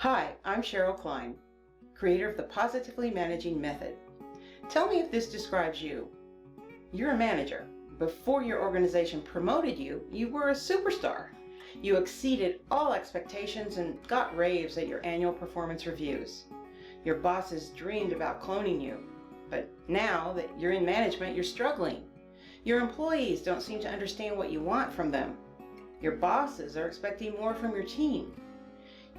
Hi, I'm Sharrell Kline, creator of the Positively Managing Method. Tell me if this describes you. You're a manager. Before your organization promoted you, you were a superstar. You exceeded all expectations and got raves at your annual performance reviews. Your bosses dreamed about cloning you, but now that you're in management, you're struggling. Your employees don't seem to understand what you want from them. Your bosses are expecting more from your team.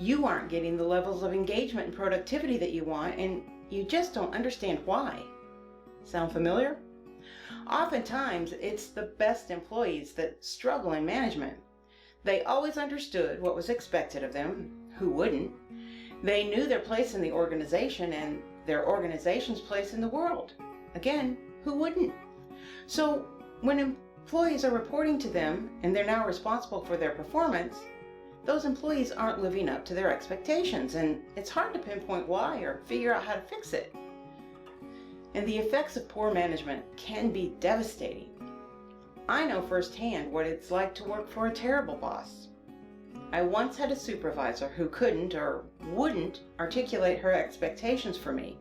You aren't getting the levels of engagement and productivity that you want, and you just don't understand why. Sound familiar? Oftentimes, it's the best employees that struggle in management. They always understood what was expected of them. Who wouldn't? They knew their place in the organization and their organization's place in the world. Again, who wouldn't? So when employees are reporting to them and they're now responsible for their performance, those employees aren't living up to their expectations, and it's hard to pinpoint why or figure out how to fix it. And the effects of poor management can be devastating. I know firsthand what it's like to work for a terrible boss. I once had a supervisor who couldn't or wouldn't articulate her expectations for me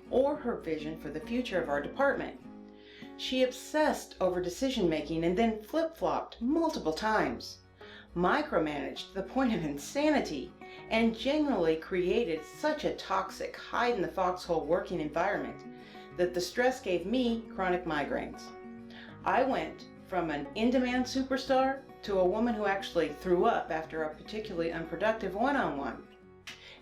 or her vision for the future of our department. She obsessed over decision making and then flip-flopped multiple times, micromanaged to the point of insanity, and generally created such a toxic hide-in-the-foxhole working environment that the stress gave me chronic migraines. I went from an in-demand superstar to a woman who actually threw up after a particularly unproductive one-on-one.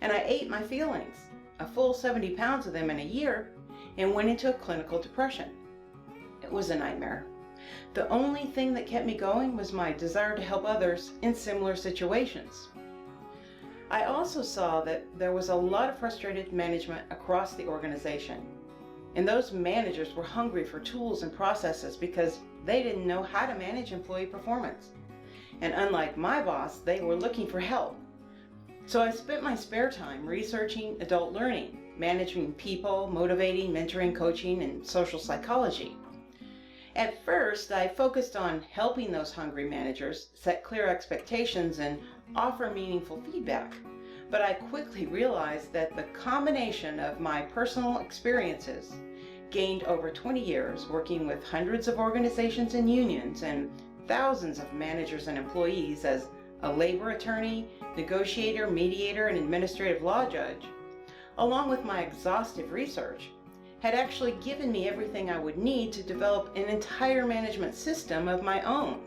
And I ate my feelings, a full 70 pounds of them in a year, and went into a clinical depression. It was a nightmare. The only thing that kept me going was my desire to help others in similar situations. I also saw that there was a lot of frustrated management across the organization. And those managers were hungry for tools and processes because they didn't know how to manage employee performance. And unlike my boss, they were looking for help. So I spent my spare time researching adult learning, managing people, motivating, mentoring, coaching, and social psychology. At first, I focused on helping those hungry managers set clear expectations and offer meaningful feedback. But I quickly realized that the combination of my personal experiences, gained over 20 years working with hundreds of organizations and unions and thousands of managers and employees as a labor attorney, negotiator, mediator, and administrative law judge, along with my exhaustive research, had actually given me everything I would need to develop an entire management system of my own.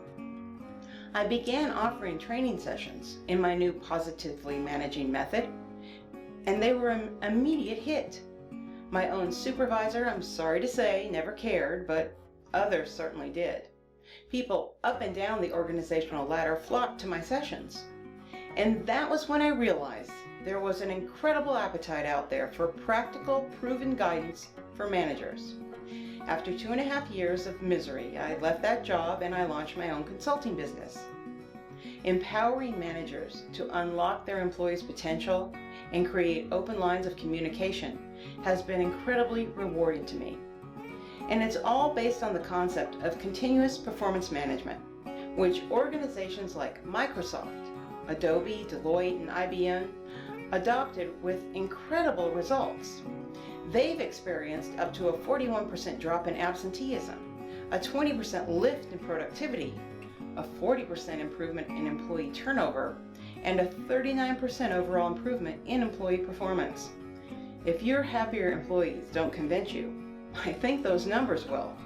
I began offering training sessions in my new Positively Managing Method, and they were an immediate hit. My own supervisor, I'm sorry to say, never cared, but others certainly did. People up and down the organizational ladder flocked to my sessions. And that was when I realized there was an incredible appetite out there for practical, proven guidance for managers. After 2.5 years of misery, I left that job and I launched my own consulting business. Empowering managers to unlock their employees' potential and create open lines of communication has been incredibly rewarding to me. And it's all based on the concept of continuous performance management, which organizations like Microsoft, Adobe, Deloitte, and IBM adopted with incredible results. They've experienced up to a 41% drop in absenteeism, a 20% lift in productivity, a 40% improvement in employee turnover, and a 39% overall improvement in employee performance. If your happier employees don't convince you, I think those numbers will.